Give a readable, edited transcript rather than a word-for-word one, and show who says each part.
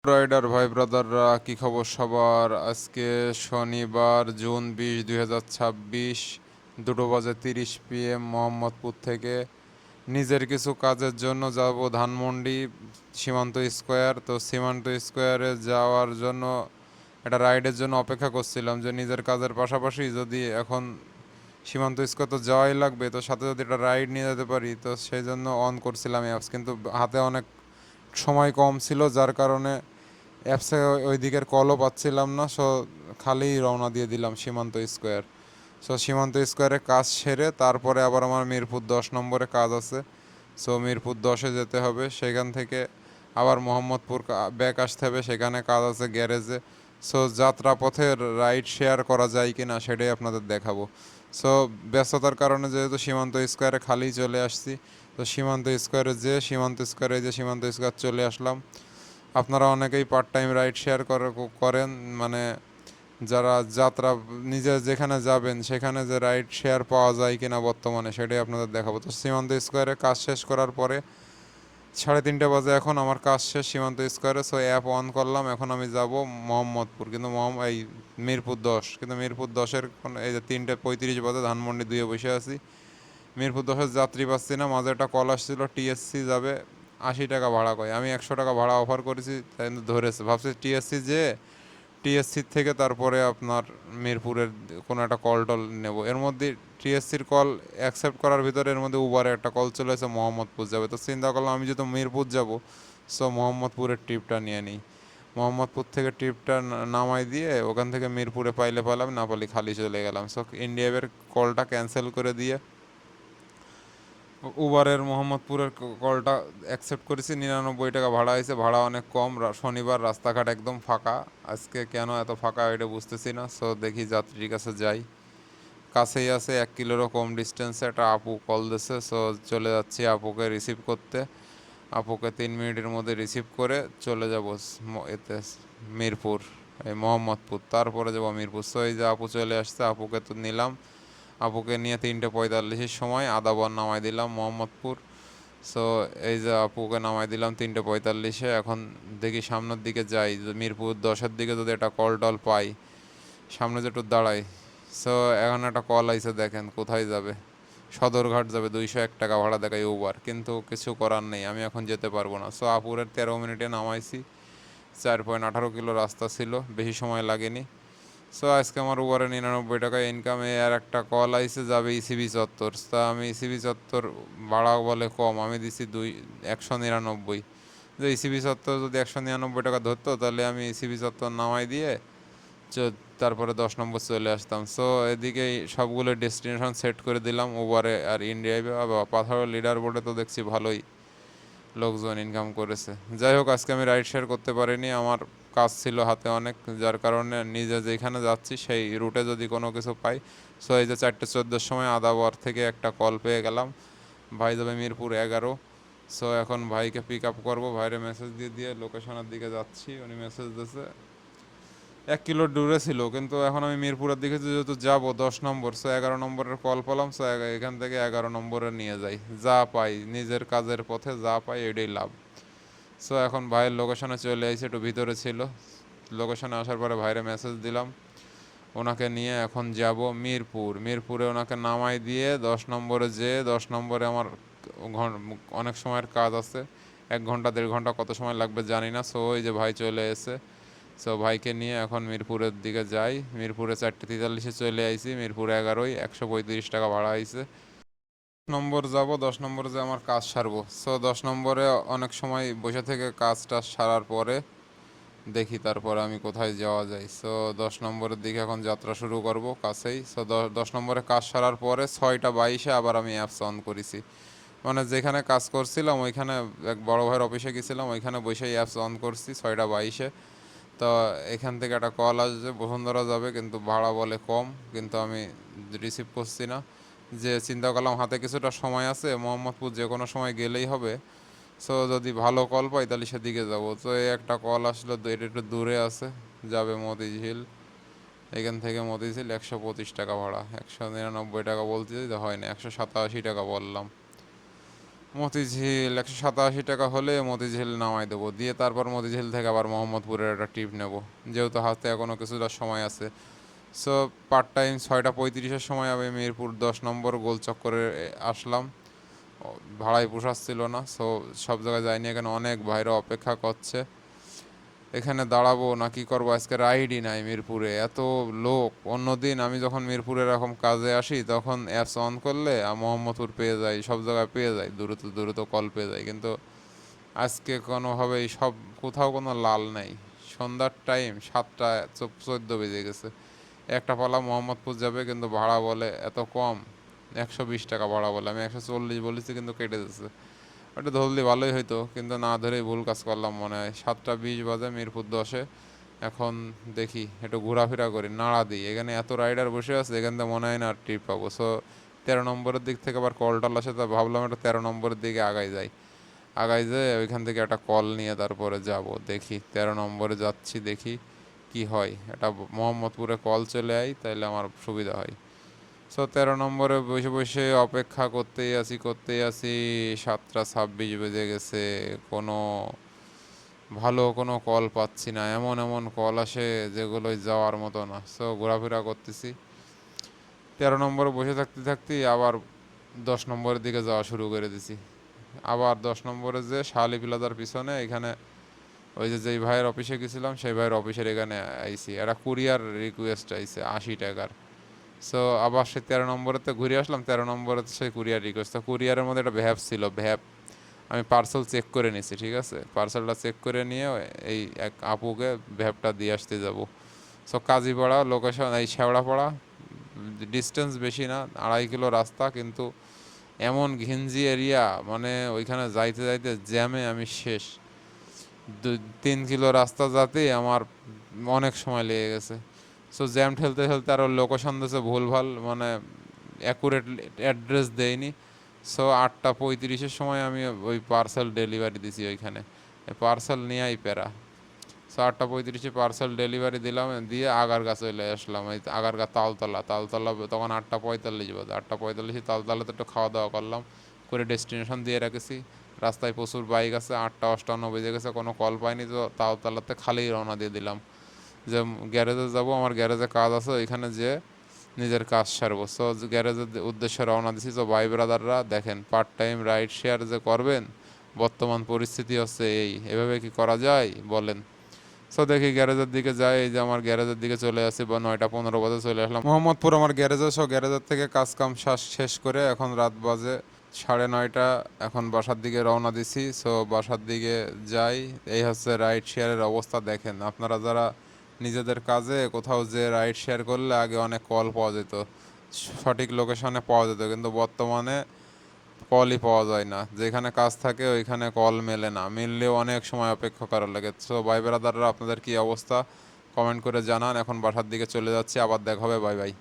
Speaker 1: Rider ভাই ব্রাদাররা, কি খবর সবার? আজকে শনিবার জুন 20, 2026, 2:30 PM মোহাম্মদপুর থেকে নিজের কিছু কাজের জন্য যাব ধানমন্ডি সীমান্ত স্কোয়ার। তো সীমান্ত স্কোয়ারে যাওয়ার জন্য একটা রাইডের জন্য অপেক্ষা করছিলাম, যে নিজের কাজের পাশাপাশি যদি এখন সীমান্ত স্কোয়ার তো যাওয়াই লাগবে, তো সাথে যদি একটা রাইড নিয়ে যেতে পারি, তো সেই জন্য অন করছিলাম অ্যাপস। কিন্তু হাতে অনেক সময় কম ছিল, যার কারণে অ্যাপসে ওই দিকের কলও পাচ্ছিলাম না। সো খালি রওনা দিয়ে দিলাম সীমান্ত স্কোয়ার। সো সীমান্ত স্কোয়ারে কাজ সেরে তারপরে আবার আমার মিরপুর 10 নম্বরে কাজ আছে। সো মিরপুর 10-এ যেতে হবে, সেখান থেকে আবার মোহাম্মদপুর ব্যাক আসতে হবে, সেখানে কাজ আছে গ্যারেজে। সো যাত্রাপথে রাইড শেয়ার করা যায় কি না সেটাই আপনাদের দেখাবো। সো ব্যস্ততার কারণে যেহেতু সীমান্ত স্কোয়ারে খালি চলে আসছি, তো সীমান্ত স্কোয়ারে যে সীমান্ত স্কোয়ার চলে আসলাম। আপনারা অনেকেই পার্ট টাইম রাইড শেয়ার করেন, মানে যারা যাত্রা নিজে যেখানে যাবেন সেখানে যে রাইড শেয়ার পাওয়া যায় কিনা বর্তমানে সেটাই আপনাদের দেখাবো। তো সীমান্ত স্কোয়ারে কাজ শেষ করার পরে 3:30 বাজে, এখন আমার কাজ শেষ সীমান্ত স্কোয়ারে। সো অ্যাপ অন করলাম, এখন আমি যাব মোহাম্মদপুর, কিন্তু এই মিরপুর 10, কিন্তু মিরপুর 10-এর এই যে 3:35 বাজে ধানমন্ডি 2-এ বসে আছি। মিরপুর 10-এর যাত্রী পাচ্ছি না। মাঝে একটা কল আসছিল, টিএসসি যাবে 80 টাকা ভাড়া কয়। আমি 100 টাকা ভাড়া অফার করেছি, তাই কিন্তু ধরেছে, ভাবছি টিএসসি যে টিএসসির থেকে তারপরে আপনার মিরপুরের কোনো একটা কল টল নেব। এর মধ্যে টিএসসির কল অ্যাকসেপ্ট করার ভিতরে এর মধ্যে উবারে একটা কল চলে এসে মোহাম্মদপুর যাবে। তো চিন্তা করলাম আমি যেহেতু মিরপুর যাব, সো মোহাম্মদপুরের ট্রিপটা নিয়ে নিই। মোহাম্মদপুর থেকে ট্রিপটা নামাই দিয়ে ওখান থেকে মিরপুরে পাইলে পালাম, না পালি খালি চলে গেলাম। সো ইন্ডিয়াবের কলটা ক্যান্সেল করে দিয়ে উবারের মোহাম্মদপুরের কলটা অ্যাকসেপ্ট করেছি। 99 টাকা ভাড়া হয়েছে, ভাড়া অনেক কম। শনিবার, রাস্তাঘাট একদম ফাঁকা। আজকে কেন এত ফাঁকা এটা বুঝতেছি না। সো দেখি যাত্রীর কাছে যাই, কাছেই আছে, 1 কিলোরও কম ডিস্টেন্সে। একটা আপু কল দিছে, সো চলে যাচ্ছি আপুকে রিসিভ করতে। আপুকে 3 মিনিটের মধ্যে রিসিভ করে চলে যাব এতে মিরপুর, এই মোহাম্মদপুর, তারপরে যাবো মিরপুর। সো এই যে আপু চলে আসছে, আপুকে তো নিলাম। আপুকে নিয়ে 3:45-এর সময় আদাবর নামাই দিলাম মোহাম্মদপুর। সো এই যে আপুকে নামাই দিলাম 3:45-এ। এখন দেখি সামনের দিকে যাই, মিরপুর 10-এর দিকে যদি একটা কল টল পাই, সামনে যে একটু দাঁড়াই। সো এখন একটা কল আইছে, দেখেন কোথায় যাবে। সদরঘাট যাবে, 201 টাকা ভাড়া দেখায় উবার, কিন্তু কিছু করার নেই, আমি এখন যেতে পারবো না। সো আপুরের 13 মিনিটে নামাইছি। 4.18 কিলো রাস্তা ছিল, বেশি সময় লাগেনি। সো আজকে আমার উবারে 99 টাকা ইনকামে। আর একটা কল আইসে যাবে ইসিবি চত্বর। তা আমি ইসিবি চত্বর ভাড়া বলে কম, আমি দিছি 199। যে ইসিবি চত্বর যদি 199 টাকা ধরতো, তাহলে আমি ইসিবি চত্বর নামাই দিয়ে তারপরে 10 নম্বর চলে আসতাম। সো এদিকে সবগুলো ডেস্টিনেশন সেট করে দিলাম উবারে আর ইন্ডিয়ায়। পাথার লিডার বোর্ডে তো দেখছি ভালোই লোকজন ইনকাম করেছে। যাই হোক, আজকে আমি রাইড শেয়ার করতে পারিনি, আমার কাজ ছিল হাতে অনেক, যার কারণে নিজে যেখানে যাচ্ছি সেই রুটে যদি কোনো কিছু পাই। সো এই যে 4:14-এর সময় আদাবর থেকে একটা কল পেয়ে গেলাম, ভাই যাবে মিরপুর 11। সো এখন ভাইকে পিক আপ করবো, ভাইরে মেসেজ দিয়ে দিয়ে লোকেশনের দিকে যাচ্ছি। উনি মেসেজ দিয়েছে 1 কিলো দূরে ছিল, কিন্তু এখন আমি মিরপুরের দিকে যেহেতু যাবো 10 নম্বর, সো 11 নম্বরের কল পেলাম। সো এখান থেকে 11 নম্বরে নিয়ে যাই, যা পাই নিজের কাজের পথে যা পাই এটাই লাভ। সো এখন ভাইয়ের লোকেশনে চলে আসছে, একটু ভিতরে ছিল। লোকেশনে আসার পরে ভাইরে মেসেজ দিলাম, ওনাকে নিয়ে এখন যাব মিরপুরে ওনাকে নামাই দিয়ে 10 নম্বরে, যে 10 নম্বরে আমার অনেক সময়ের কাজ আছে। 1 ঘন্টা 1.5 ঘন্টা কত সময় লাগবে জানি না। সো ওই যে ভাই চলে এসে, সো ভাইকে নিয়ে এখন মিরপুরের দিকে যাই। মিরপুরে 4:43-এ চলে আইছি, মিরপুর 11-ই 135 টাকা ভাড়া আইছে। নম্বর যাব, 10 নম্বরে যে আমার কাজ সারবো। সো 10 নম্বরে অনেক সময় বসে থেকে কাজটা সারার পরে দেখি তারপরে আমি কোথায় যাওয়া যায়। সো 10 নম্বরের দিকে এখন যাত্রা শুরু করব, কাছেই। সো 10 নম্বরে কাজ সারার পরে 6:22-এ আবার আমি অ্যাপস অন করেছি। মানে যেখানে কাজ করছিলাম ওইখানে এক বড় ভাইয়ের অফিসে গেছিলাম, ওইখানে বসেই অ্যাপস অন করছি 6:22-এ। তো এখান থেকে একটা কল আসবে, বসুন্ধরা যাবে, কিন্তু ভাড়া বলে কম, কিন্তু আমি রিসিভ করছি না। যে চিন্তা করলাম হাতে কিছুটা সময় আছে, মোহাম্মদপুর যে কোনো সময় গেলেই হবে। সো যদি ভালো কল পাই তাহলে সেদিকে যাবো। তো এই একটা কল আসলো, এটা একটু দূরে আছে, যাবে মতিঝিল। এখান থেকে মতিঝিল 125 টাকা ভাড়া, 199 টাকা বলতে হয় না, 187 টাকা বললাম। মতিঝিল 187 টাকা হলে মতিঝিল নামাই দেবো, দিয়ে তারপর মতিঝিল থেকে আবার মোহাম্মদপুরের একটা ট্রিপ নেব, যেহেতু হাতে এখনও কিছুটা সময় আছে। সো পার্ট টাইম 6টা 35-এর সময় আমি মিরপুর 10 নম্বর গোল চক্করে আসলাম। ভাড়ায় পোষাচ্ছিল না, সো সব জায়গায় যাইনি, এখানে অনেক ভাইরা অপেক্ষা করছে। এখানে দাঁড়াবো না কি করবো, আজকে রাইডই নাই মিরপুরে, এত লোক। অন্যদিন আমি যখন মিরপুরে এরকম কাজে আসি তখন অ্যাপস অন করলে মোহাম্মদপুর পেয়ে যাই, সব জায়গায় পেয়ে যাই, দ্রুত দ্রুত কল পেয়ে যাই, কিন্তু আজকে কোনোভাবেই কোথাও কোনো লাল নাই। সন্ধ্যার টাইম 7টা 14 বেজে গেছে, একটা পালা মোহাম্মদপুর যাবে কিন্তু ভাড়া বলে এত কম, 120 টাকা ভাড়া বলে, আমি 140 বলেছি কিন্তু কেটে দিচ্ছে। ওটা ধরলে ভালোই হইতো, কিন্তু না ধরেই ভুল কাজ করলাম মনে হয়। 7টা 20 বাজে মিরপুর 10-এ। এখন দেখি একটু ঘোরাফেরা করি, নাড়া দিই, এখানে এত রাইডার বসে আছে, এখান থেকে মনে হয় না আর ট্রিপ পাবো। সো 13 নম্বরের দিক থেকে আবার কল টল আসে, তা ভাবলাম একটু 13 নম্বরের দিকে আগাই যাই। আগাই যেয়ে ওইখান থেকে একটা কল নিয়ে তারপরে যাব, দেখি 13 নম্বরে যাচ্ছি, দেখি কি হয়। এটা মোহাম্মদপুরে কল চলে আই, তাইলে আমার সুবিধা হয়। সো 13 নম্বরে বসে বসে অপেক্ষা করতেই আছি 7টা 26 বেজে গেছে, কোনো ভালো কোনো কল পাচ্ছি না, এমন এমন কল আসে যেগুলোই যাওয়ার মতো না। সো ঘোরাফেরা করতেছি, 13 নম্বরে বসে থাকতে থাকতে আবার 10 নম্বরের দিকে যাওয়া শুরু করে দিছি। আবার 10 নম্বরে যে শাহালি প্লাজার পিছনে এখানে ওই যে যেই ভাইয়ের অফিসে গেছিলাম সেই ভাইয়ের অফিসের এখানে আইছি, একটা কুরিয়ার রিকোয়েস্ট আইছে 80 টাকার। সো আবার সেই 13 নম্বরেতে ঘুরে আসলাম, 13 নম্বরেতে সেই কুরিয়ার রিকোয়েস্ট, তো কুরিয়ারের মধ্যে একটা ভ্যাপ ছিল, ভ্যাপ আমি পার্সেল চেক করে নিছি, ঠিক আছে, পার্সেলটা চেক করে নিয়ে এই এক আপুকে ভ্যাপটা দিয়ে আসতে যাব। সো কাজীপাড়া লোকেশন এই শেওড়াপাড়া, ডিস্টেন্স বেশি না, 2.5 কিলো রাস্তা, কিন্তু এমন ঘিঞ্জি এরিয়া, মানে ওইখানে যাইতে যাইতে জ্যামে আমি শেষ। 3 কিলো রাস্তা যাতেই আমার অনেক সময় লেগে গেছে। সো জ্যাম ঠেলতে ঠেলতে আরও লোকেশন দিয়েছে ভুলভাল, মানে অ্যাকুরেট অ্যাড্রেস দেয়নি। সো 8টা 35-এর সময় আমি ওই পার্সেল ডেলিভারি দিছি ওইখানে, পার্সেল নিয়েই প্যারা। সো 8টা 35-এ পার্সেল ডেলিভারি দিলাম, দিয়ে আগারগা চলে আসলাম, এই আগারগা তালতলা তখন 8টা 45 বাজে, 8টা 45 তালতলাতে একটু খাওয়া দাওয়া করলাম, করে ডেস্টিনেশন দিয়ে রেখেছি। রাস্তায় প্রচুর বাইক আছে, 8টা 58 বেজে গেছে, কোনো কল পাইনি, তো তালতলাতে খালি রওনা দিয়ে দিলাম যে গ্যারেজে যাব, আমার গ্যারেজে কাজ আছে, ওইখানে যে নিজের কাজ সারবো। সো গ্যারেজের উদ্দেশ্যে রওনা দিছি। তো ভাই ব্রাদাররা দেখেন, পার্ট টাইম রাইড শেয়ার যে করবেন, বর্তমান পরিস্থিতি হচ্ছে এভাবে কি করা যায় বলেন। সো দেখি গ্যারেজের দিকে যাই, এই যে আমার গ্যারেজের দিকে চলে আসি, বা 9টা 15 বাজে চলে আসলাম মোহাম্মদপুর আমার গ্যারেজে। সো গ্যারেজের থেকে কাজ কাম শেষ করে এখন রাত বাজে 9:30। এখন বাসার দিকে রওনা দিছি। সো বাসার দিকে যাই। এই হচ্ছে রাইড শেয়ারের অবস্থা, দেখেন আপনারা যারা নিজেদের কাজে কোথাও যে রাইড শেয়ার করলে আগে অনেক কল পাওয়া যেত, সঠিক লোকেশনে পাওয়া যেত, কিন্তু বর্তমানে কলই পাওয়া যায় না, যেখানে কাজ থাকে ওইখানে কল মেলে না, মিললেও অনেক সময় অপেক্ষা করার লাগে। সো ভাই ব্রাদাররা আপনাদের কি অবস্থা কমেন্ট করে জানান। এখন বাসার দিকে চলে যাচ্ছি, আবার দেখা হবে, বাই বাই।